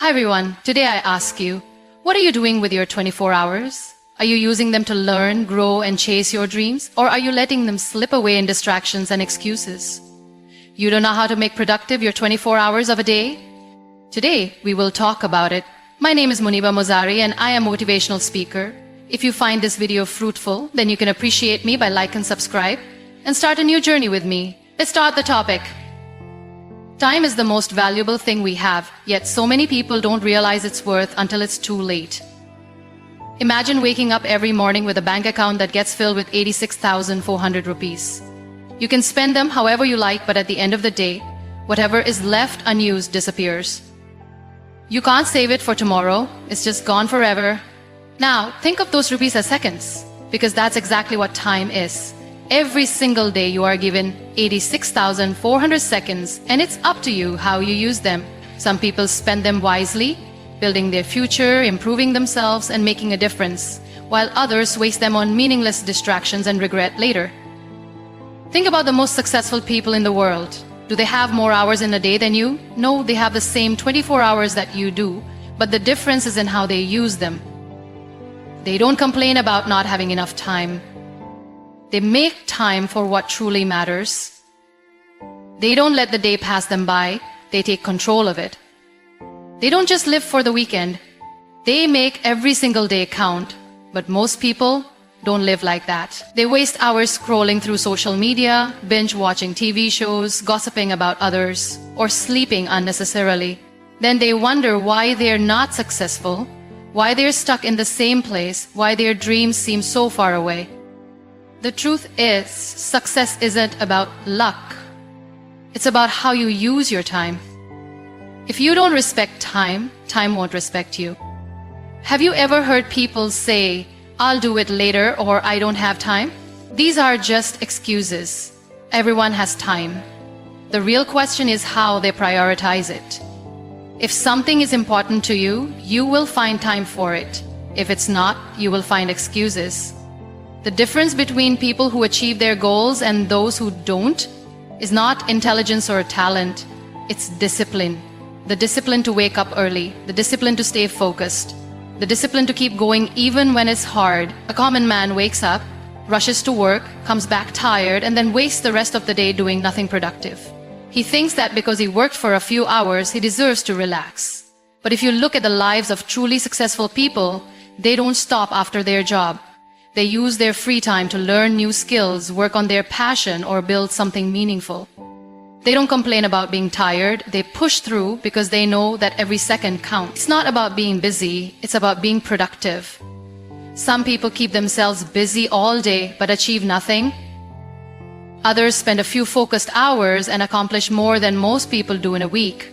Hi everyone, today I ask you, what are you doing with your 24 hours? Are you using them to learn, grow, and chase your dreams? Or are you letting them slip away in distractions and excuses? You don't know how to make productive your 24 hours of a day? Today, we will talk about it. My name is Muniba Mazari and I am a motivational speaker. If you find this video fruitful, then you can appreciate me by like and subscribe and start a new journey with me. Let's start the topic. Time is the most valuable thing we have, yet so many people don't realize its worth until it's too late. Imagine waking up every morning with a bank account that gets filled with 86,400 rupees. You can spend them however you like, but at the end of the day, whatever is left unused disappears. You can't save it for tomorrow, it's just gone forever. Now, think of those rupees as seconds, because that's exactly what time is. Every single day you are given 86,400 seconds, and it's up to you how you use them. Some people spend them wisely, building their future, improving themselves, and making a difference, while others waste them on meaningless distractions and regret later. Think about the most successful people in the world. Do they have more hours in a day than you? No, they have the same 24 hours that you do, but the difference is in how they use them. They don't complain about not having enough time. They make time for what truly matters. They don't let the day pass them by, they take control of it. They don't just live for the weekend. They make every single day count. But most people don't live like that. They waste hours scrolling through social media, binge watching TV shows, gossiping about others, or sleeping unnecessarily. Then they wonder why they're not successful, why they're stuck in the same place, why their dreams seem so far away. The truth is, success isn't about luck. It's about how you use your time. If you don't respect time, time won't respect you. Have you ever heard people say, "I'll do it later," or "I don't have time"? These are just excuses. Everyone has time. The real question is how they prioritize it. If something is important to you, you will find time for it. If it's not, you will find excuses. The difference between people who achieve their goals and those who don't is not intelligence or talent, it's discipline. The discipline to wake up early, the discipline to stay focused, the discipline to keep going even when it's hard. A common man wakes up, rushes to work, comes back tired, and then wastes the rest of the day doing nothing productive. He thinks that because he worked for a few hours, he deserves to relax. But if you look at the lives of truly successful people, they don't stop after their job. They use their free time to learn new skills, work on their passion, or build something meaningful. They don't complain about being tired. They push through because they know that every second counts. It's not about being busy, it's about being productive. Some people keep themselves busy all day but achieve nothing. Others spend a few focused hours and accomplish more than most people do in a week.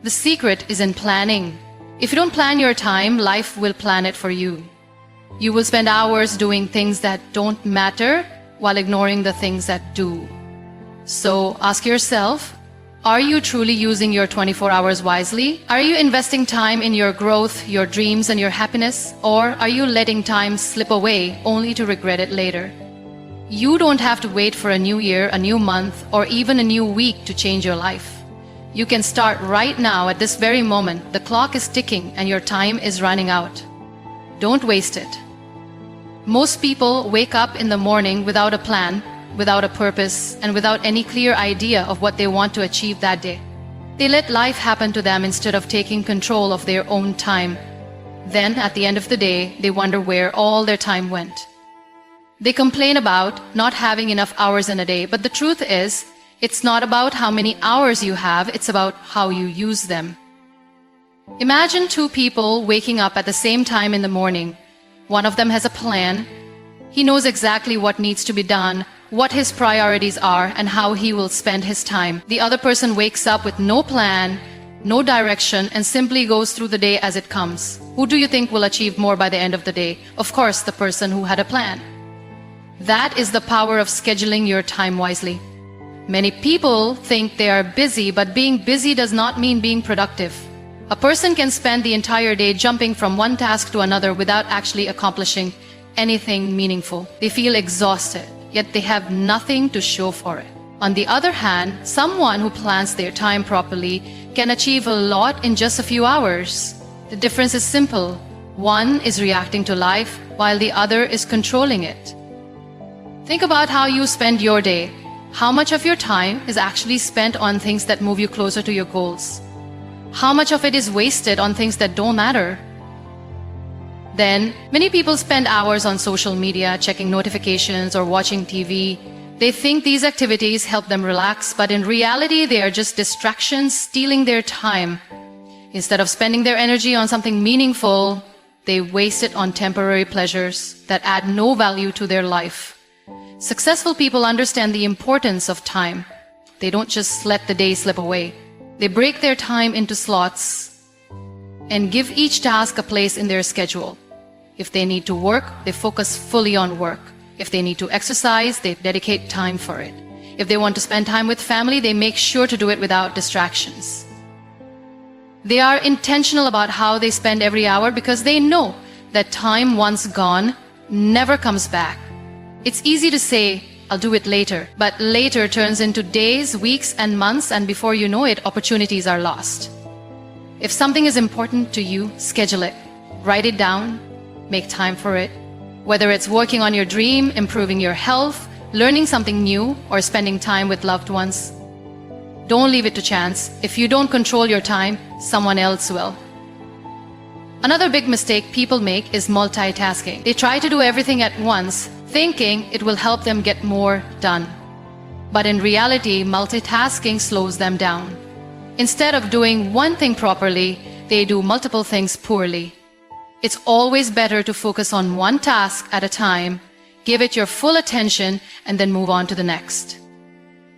The secret is in planning. If you don't plan your time, life will plan it for you. You will spend hours doing things that don't matter while ignoring the things that do. So ask yourself, are you truly using your 24 hours wisely? Are you investing time in your growth, your dreams, and your happiness? Or are you letting time slip away only to regret it later? You don't have to wait for a new year, a new month, or even a new week to change your life. You can start right now at this very moment. The clock is ticking and your time is running out. Don't waste it. Most people wake up in the morning without a plan, without a purpose, and without any clear idea of what they want to achieve that day. They let life happen to them instead of taking control of their own time. Then, at the end of the day, they wonder where all their time went. They complain about not having enough hours in a day, but the truth is, it's not about how many hours you have, it's about how you use them. Imagine two people waking up at the same time in the morning. One of them has a plan. He knows exactly what needs to be done, what his priorities are, and how he will spend his time. The other person wakes up with no plan, no direction, and simply goes through the day as it comes. Who do you think will achieve more by the end of the day? Of course, the person who had a plan. That is the power of scheduling your time wisely. Many people think they are busy, but being busy does not mean being productive. A person can spend the entire day jumping from one task to another without actually accomplishing anything meaningful. They feel exhausted, yet they have nothing to show for it. On the other hand, someone who plans their time properly can achieve a lot in just a few hours. The difference is simple. One is reacting to life, while the other is controlling it. Think about how you spend your day. How much of your time is actually spent on things that move you closer to your goals? How much of it is wasted on things that don't matter? Then, many people spend hours on social media, checking notifications or watching TV. They think these activities help them relax, but in reality, they are just distractions stealing their time. Instead of spending their energy on something meaningful, they waste it on temporary pleasures that add no value to their life. Successful people understand the importance of time. They don't just let the day slip away. They break their time into slots and give each task a place in their schedule. If they need to work, they focus fully on work. If they need to exercise, they dedicate time for it. If they want to spend time with family, they make sure to do it without distractions. They are intentional about how they spend every hour because they know that time once gone never comes back. It's easy to say, I'll do it later, but later turns into days, weeks, and months, and before you know it, opportunities are lost. If something is important to you, schedule it. Write it down. Make time for it. Whether it's working on your dream, improving your health, learning something new, or spending time with loved ones. Don't leave it to chance. If you don't control your time, someone else will. Another big mistake people make is multitasking. They try to do everything at once, thinking it will help them get more done. But in reality, multitasking slows them down. Instead of doing one thing properly, they do multiple things poorly. It's always better to focus on one task at a time, give it your full attention, and then move on to the next.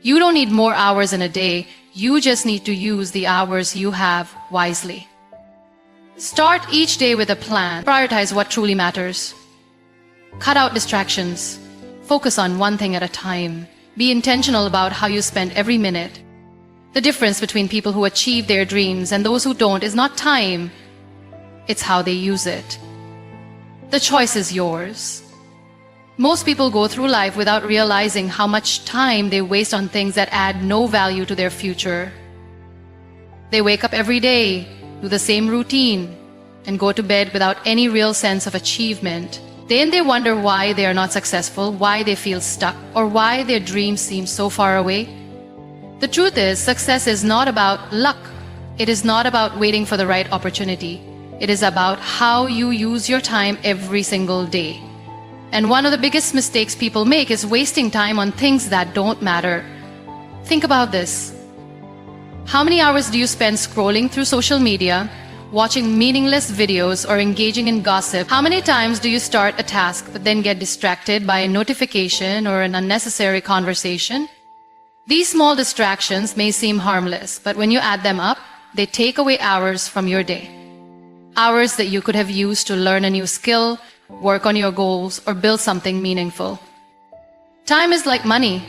You don't need more hours in a day, you just need to use the hours you have wisely. Start each day with a plan. Prioritize what truly matters. Cut out distractions. Focus on one thing at a time. Be intentional about how you spend every minute. The difference between people who achieve their dreams and those who don't is not time. It's how they use it. The choice is yours. Most people go through life without realizing how much time they waste on things that add no value to their future. They wake up every day, do the same routine, and go to bed without any real sense of achievement. Then they wonder why they are not successful, why they feel stuck, or why their dreams seem so far away. The truth is, success is not about luck. It is not about waiting for the right opportunity. It is about how you use your time every single day. And one of the biggest mistakes people make is wasting time on things that don't matter. Think about this. How many hours do you spend scrolling through social media, watching meaningless videos, or engaging in gossip? How many times do you start a task but then get distracted by a notification or an unnecessary conversation? These small distractions may seem harmless, but when you add them up, they take away hours from your day. Hours that you could have used to learn a new skill, work on your goals, or build something meaningful. Time is like money.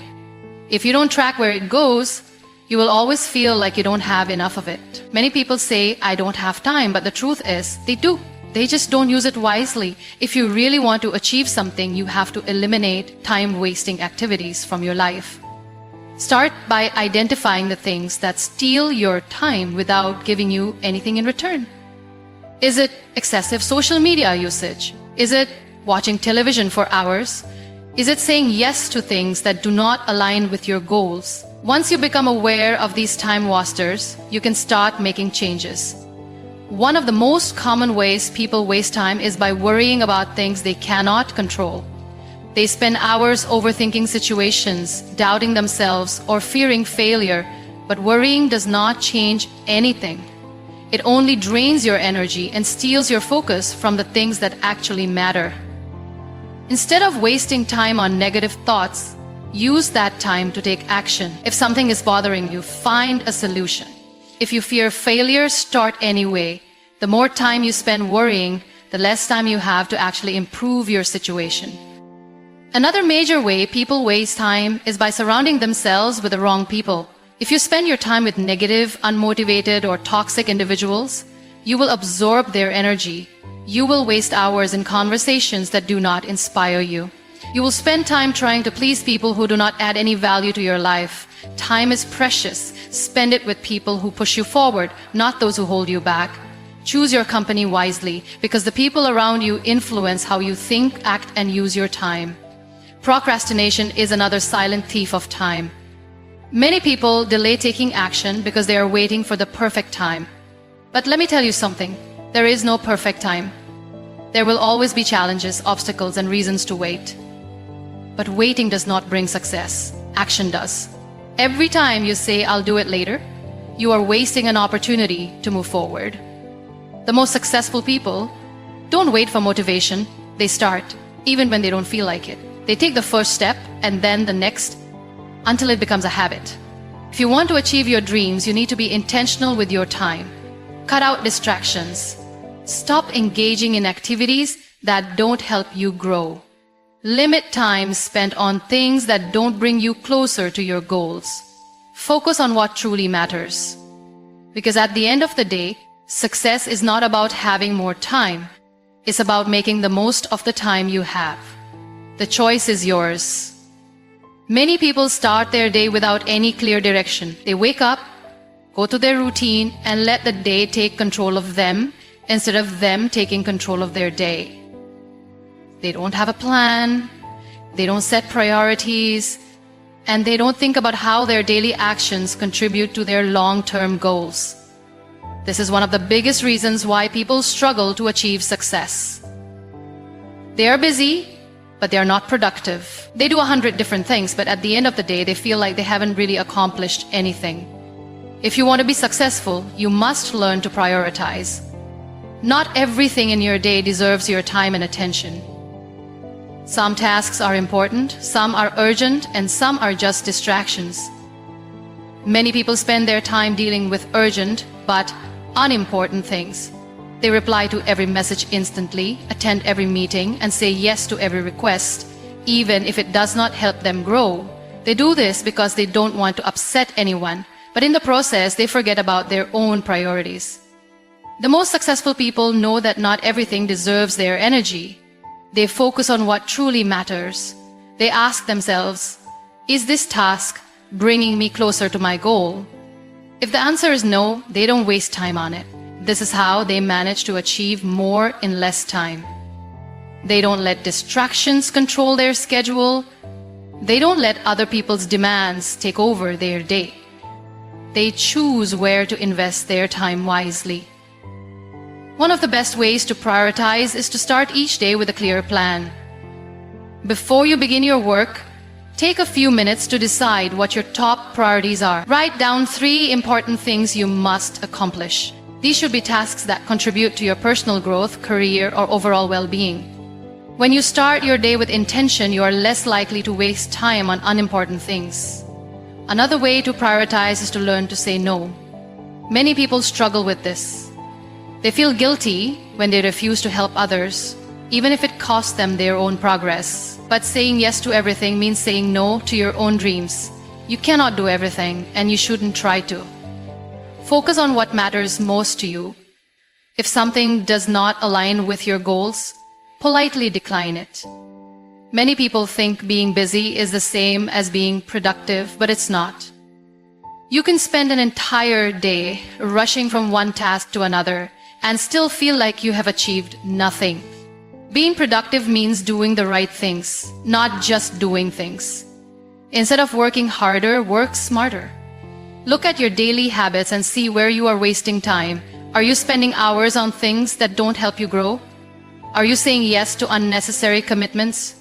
If you don't track where it goes, you will always feel like you don't have enough of it. Many people say, I don't have time, but the truth is, they do. They just don't use it wisely. If you really want to achieve something, you have to eliminate time-wasting activities from your life. Start by identifying the things that steal your time without giving you anything in return. Is it excessive social media usage? Is it watching television for hours? Is it saying yes to things that do not align with your goals? Once you become aware of these time wasters, you can start making changes. One of the most common ways people waste time is by worrying about things they cannot control. They spend hours overthinking situations, doubting themselves, or fearing failure, but worrying does not change anything. It only drains your energy and steals your focus from the things that actually matter. Instead of wasting time on negative thoughts, use that time to take action. If something is bothering you, find a solution. If you fear failure, start anyway. The more time you spend worrying, the less time you have to actually improve your situation. Another major way people waste time is by surrounding themselves with the wrong people. If you spend your time with negative, unmotivated, or toxic individuals, you will absorb their energy. You will waste hours in conversations that do not inspire you. You will spend time trying to please people who do not add any value to your life. Time is precious, Spend it with people who push you forward, not those who hold you back. Choose your company wisely, because the people around you influence how you think, act, and use your time. Procrastination is another silent thief of time. Many people delay taking action because they are waiting for the perfect time. But let me tell you something, there is no perfect time. There will always be challenges, obstacles, and reasons to wait. But waiting does not bring success. Action does. Every time you say, "I'll do it later," you are wasting an opportunity to move forward. The most successful people don't wait for motivation. They start, even when they don't feel like it. They take the first step and then the next until it becomes a habit. If you want to achieve your dreams, you need to be intentional with your time. Cut out distractions. Stop engaging in activities that don't help you grow. Limit time spent on things that don't bring you closer to your goals. Focus on what truly matters. Because at the end of the day, success is not about having more time. It's about making the most of the time you have. The choice is yours. Many people start their day without any clear direction. They wake up, go to their routine, and let the day take control of them instead of them taking control of their day. They don't have a plan, they don't set priorities, and they don't think about how their daily actions contribute to their long-term goals. This is one of the biggest reasons why people struggle to achieve success. They are busy, but they are not productive. They do 100 different things, but at the end of the day, they feel like they haven't really accomplished anything. If you want to be successful, you must learn to prioritize. Not everything in your day deserves your time and attention. Some tasks are important, some are urgent, and some are just distractions. Many people spend their time dealing with urgent but unimportant things. They reply to every message instantly, attend every meeting, and say yes to every request, even if it does not help them grow. They do this because they don't want to upset anyone, but in the process, they forget about their own priorities. The most successful people know that not everything deserves their energy. They focus on what truly matters. They ask themselves, is this task bringing me closer to my goal? If the answer is no, they don't waste time on it. This is how they manage to achieve more in less time. They don't let distractions control their schedule. They don't let other people's demands take over their day. They choose where to invest their time wisely. One of the best ways to prioritize is to start each day with a clear plan. Before you begin your work, take a few minutes to decide what your top priorities are. Write down 3 important things you must accomplish. These should be tasks that contribute to your personal growth, career, or overall well-being. When you start your day with intention, you are less likely to waste time on unimportant things. Another way to prioritize is to learn to say no. Many people struggle with this. They feel guilty when they refuse to help others, even if it costs them their own progress. But saying yes to everything means saying no to your own dreams. You cannot do everything, and you shouldn't try to. Focus on what matters most to you. If something does not align with your goals, politely decline it. Many people think being busy is the same as being productive, but it's not. You can spend an entire day rushing from one task to another and still feel like you have achieved nothing. Being productive means doing the right things, not just doing things. Instead of working harder, work smarter. Look at your daily habits and see where you are wasting time. Are you spending hours on things that don't help you grow? Are you saying yes to unnecessary commitments?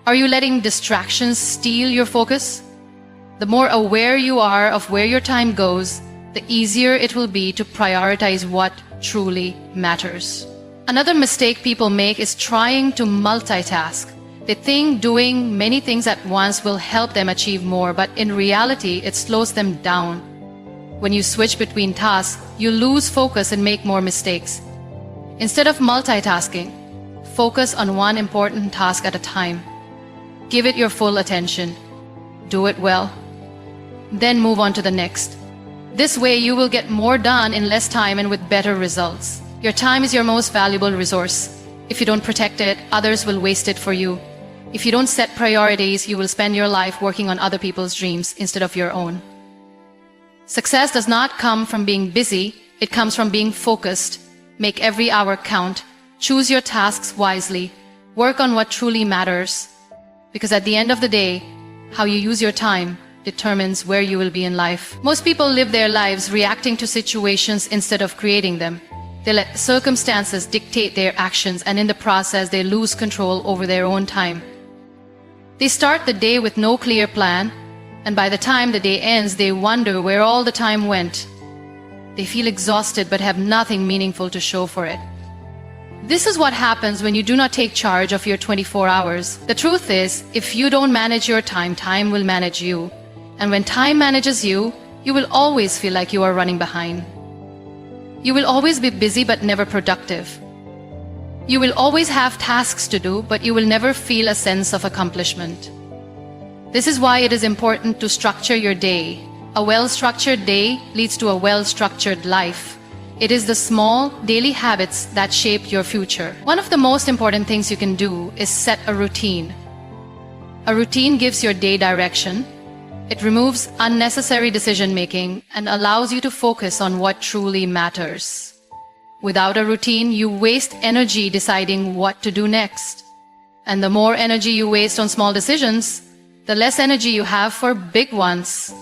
Are you letting distractions steal your focus? The more aware you are of where your time goes, the easier it will be to prioritize what truly matters. Another mistake people make is trying to multitask. They think doing many things at once will help them achieve more, but in reality, it slows them down. When you switch between tasks, you lose focus and make more mistakes. Instead of multitasking, focus on one important task at a time. Give it your full attention. Do it well. Then move on to the next. This way, you will get more done in less time and with better results. Your time is your most valuable resource. If you don't protect it, others will waste it for you. If you don't set priorities, you will spend your life working on other people's dreams instead of your own. Success does not come from being busy, it comes from being focused. Make every hour count. Choose your tasks wisely. Work on what truly matters. Because at the end of the day, how you use your time determines where you will be in life. Most people live their lives reacting to situations instead of creating them. They let circumstances dictate their actions, and in the process, they lose control over their own time. They start the day with no clear plan, and by the time the day ends, they wonder where all the time went. They feel exhausted but have nothing meaningful to show for it. This is what happens when you do not take charge of your 24 hours. The truth is, if you don't manage your time, time will manage you. And when time manages you, you will always feel like you are running behind. You will always be busy but never productive. You will always have tasks to do, but you will never feel a sense of accomplishment. This is why it is important to structure your day. A well-structured day leads to a well-structured life. It is the small, daily habits that shape your future. One of the most important things you can do is set a routine. A routine gives your day direction. It removes unnecessary decision-making and allows you to focus on what truly matters. Without a routine, you waste energy deciding what to do next. And the more energy you waste on small decisions, the less energy you have for big ones.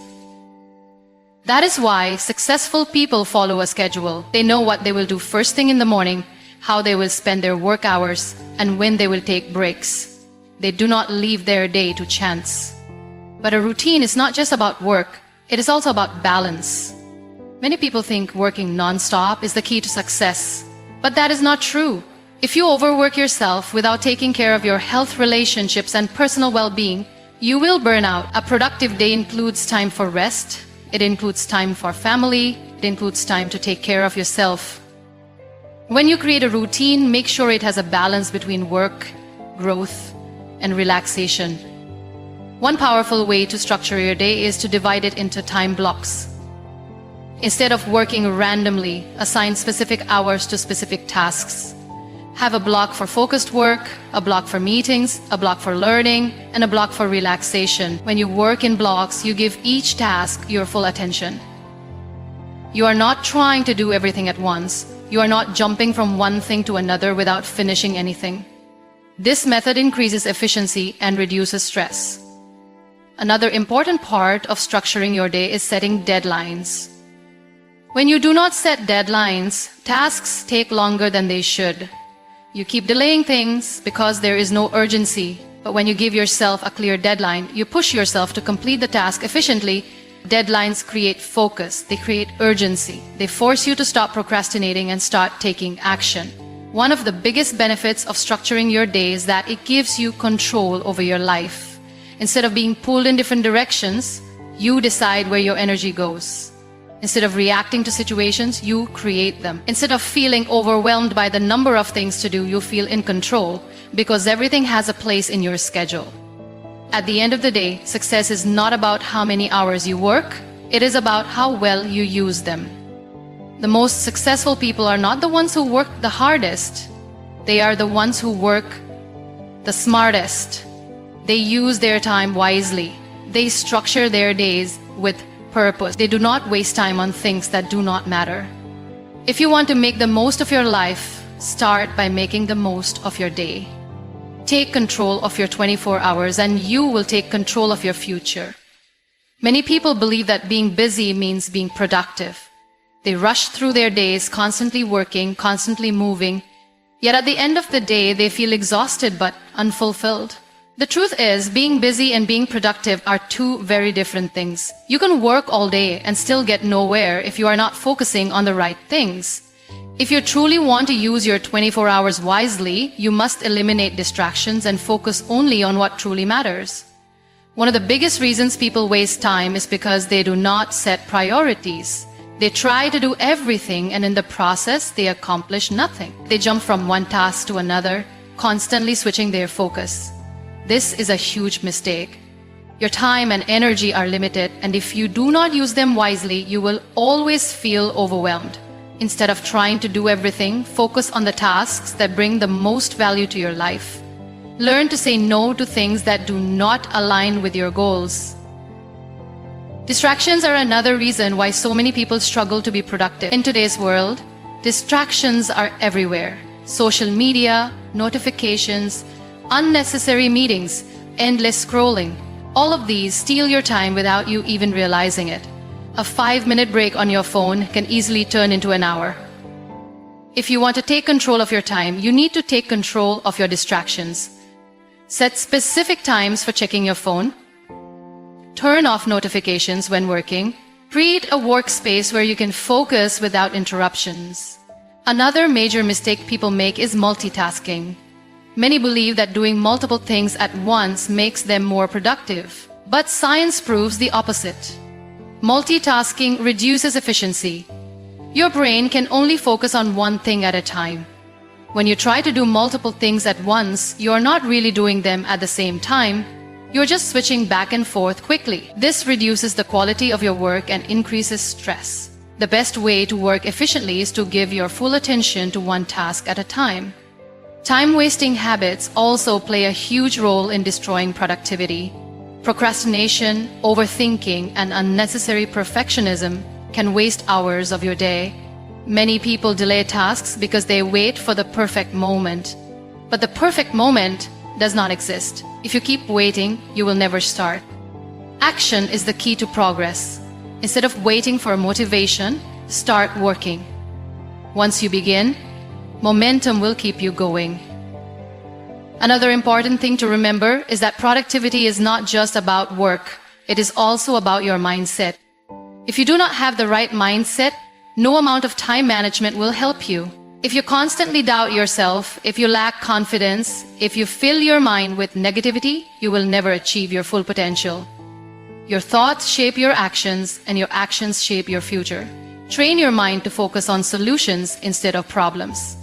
That is why successful people follow a schedule. They know what they will do first thing in the morning, how they will spend their work hours, and when they will take breaks. They do not leave their day to chance. But a routine is not just about work, it is also about balance. Many people think working non-stop is the key to success. But that is not true. If you overwork yourself without taking care of your health, relationships, and personal well-being, you will burn out. A productive day includes time for rest. It includes time for family. It includes time to take care of yourself. When you create a routine, make sure it has a balance between work, growth, and relaxation. One powerful way to structure your day is to divide it into time blocks. Instead of working randomly, assign specific hours to specific tasks. Have a block for focused work, a block for meetings, a block for learning, and a block for relaxation. When you work in blocks, you give each task your full attention. You are not trying to do everything at once. You are not jumping from one thing to another without finishing anything. This method increases efficiency and reduces stress. Another important part of structuring your day is setting deadlines. When you do not set deadlines, tasks take longer than they should. You keep delaying things because there is no urgency. But when you give yourself a clear deadline, you push yourself to complete the task efficiently. Deadlines create focus. They create urgency. They force you to stop procrastinating and start taking action. One of the biggest benefits of structuring your day is that it gives you control over your life. Instead of being pulled in different directions, you decide where your energy goes. Instead of reacting to situations, you create them. Instead of feeling overwhelmed by the number of things to do, you feel in control because everything has a place in your schedule. At the end of the day, success is not about how many hours you work, it is about how well you use them. The most successful people are not the ones who work the hardest. They are the ones who work the smartest. They use their time wisely. They structure their days with purpose. They do not waste time on things that do not matter. If you want to make the most of your life, start by making the most of your day. Take control of your 24 hours and you will take control of your future. Many people believe that being busy means being productive. They rush through their days, constantly working, constantly moving, yet at the end of the day, they feel exhausted but unfulfilled. The truth is, being busy and being productive are two very different things. You can work all day and still get nowhere if you are not focusing on the right things. If you truly want to use your 24 hours wisely, you must eliminate distractions and focus only on what truly matters. One of the biggest reasons people waste time is because they do not set priorities. They try to do everything and in the process, they accomplish nothing. They jump from one task to another, constantly switching their focus. This is a huge mistake. Your time and energy are limited, and if you do not use them wisely, you will always feel overwhelmed. Instead of trying to do everything, focus on the tasks that bring the most value to your life. Learn to say no to things that do not align with your goals. Distractions are another reason why so many people struggle to be productive. In today's world, distractions are everywhere. Social media, notifications, unnecessary meetings, endless scrolling. All of these steal your time without you even realizing it. A 5-minute break on your phone can easily turn into an hour. If you want to take control of your time, you need to take control of your distractions. Set specific times for checking your phone. Turn off notifications when working. Create a workspace where you can focus without interruptions. Another major mistake people make is multitasking. Many believe that doing multiple things at once makes them more productive. But science proves the opposite. Multitasking reduces efficiency. Your brain can only focus on one thing at a time. When you try to do multiple things at once, you're not really doing them at the same time. You're just switching back and forth quickly. This reduces the quality of your work and increases stress. The best way to work efficiently is to give your full attention to one task at a time. Time-wasting habits also play a huge role in destroying productivity. Procrastination, overthinking, and unnecessary perfectionism can waste hours of your day. Many people delay tasks because they wait for the perfect moment. But the perfect moment does not exist. If you keep waiting, you will never start. Action is the key to progress. Instead of waiting for motivation, start working. Once you begin, momentum will keep you going. Another important thing to remember is that productivity is not just about work. It is also about your mindset. If you do not have the right mindset, no amount of time management will help you. If you constantly doubt yourself, if you lack confidence, if you fill your mind with negativity, you will never achieve your full potential. Your thoughts shape your actions, and your actions shape your future. Train your mind to focus on solutions instead of problems.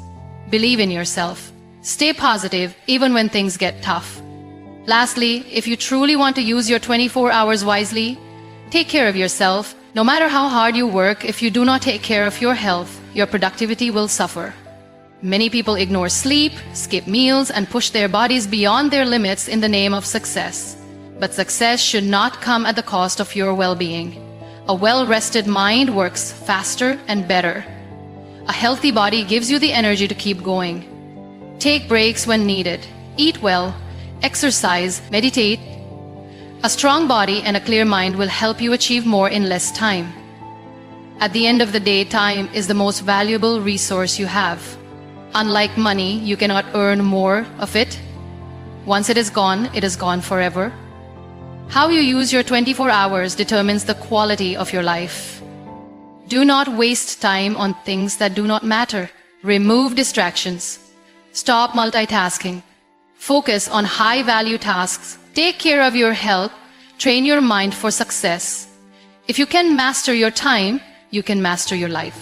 Believe in yourself. Stay positive even when things get tough. Lastly, if you truly want to use your 24 hours wisely, take care of yourself. No matter how hard you work, if you do not take care of your health, your productivity will suffer. Many people ignore sleep, skip meals, and push their bodies beyond their limits in the name of success. But success should not come at the cost of your well-being. A well-rested mind works faster and better. A healthy body gives you the energy to keep going. Take breaks when needed. Eat well, exercise, meditate. A strong body and a clear mind will help you achieve more in less time. At the end of the day, time is the most valuable resource you have. Unlike money, you cannot earn more of it. Once it is gone forever. How you use your 24 hours determines the quality of your life. Do not waste time on things that do not matter. Remove distractions. Stop multitasking. Focus on high-value tasks. Take care of your health. Train your mind for success. If you can master your time, you can master your life.